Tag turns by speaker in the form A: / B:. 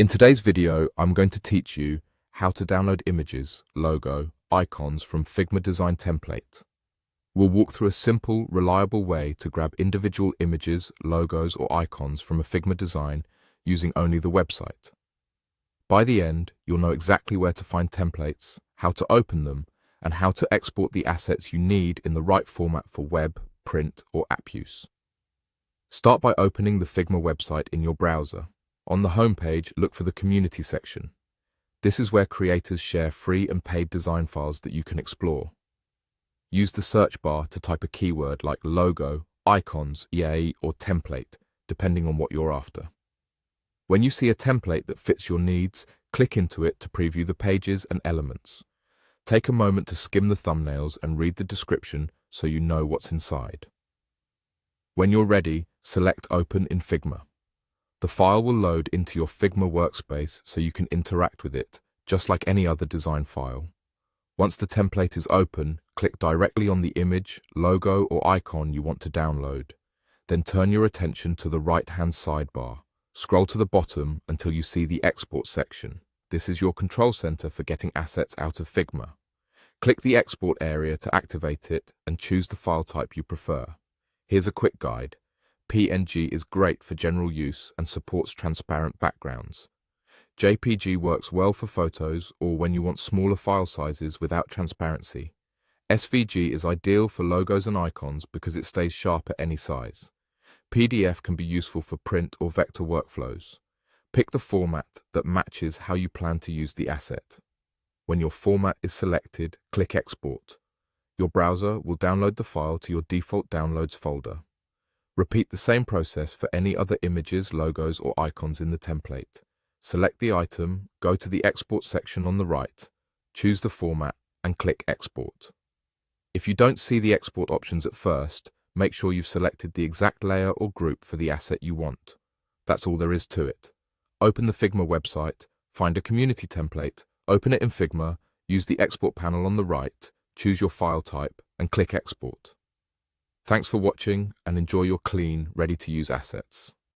A: In today's video, I'm going to teach you how to download images, logo, icons from Figma Design Template. We'll walk through a simple, reliable way to grab individual images, logos, or icons from a Figma design using only the website. By the end, you'll know exactly where to find templates, how to open them, and how to export the assets you need in the right format for web, print, or app use. Start by opening the Figma website in your browser. On the homepage, look for the Community section. This is where creators share free and paid design files that you can explore. Use the search bar to type a keyword like logo, icons, EA, or template, depending on what you're after. When you see a template that fits your needs, click into it to preview the pages and elements. Take a moment to skim the thumbnails and read the description so you know what's inside. When you're ready, select Open in Figma. The file will load into your Figma workspace so you can interact with it, just like any other design file. Once the template is open, click directly on the image, logo, or icon you want to download. Then turn your attention to the right-hand sidebar. Scroll to the bottom until you see the Export section. This is your control center for getting assets out of Figma. Click the Export area to activate it and choose the file type you prefer. Here's a quick guide. PNG is great for general use and supports transparent backgrounds. JPG works well for photos or when you want smaller file sizes without transparency. SVG is ideal for logos and icons because it stays sharp at any size. PDF can be useful for print or vector workflows. Pick the format that matches how you plan to use the asset. When your format is selected, click Export. Your browser will download the file to your default downloads folder. Repeat the same process for any other images, logos, or icons in the template. Select the item, go to the Export section on the right, choose the format, and click Export. If you don't see the export options at first, make sure you've selected the exact layer or group for the asset you want. That's all there is to it. Open the Figma website, find a community template, open it in Figma, use the Export panel on the right, choose your file type, and click Export. Thanks for watching and enjoy your clean, ready-to-use assets.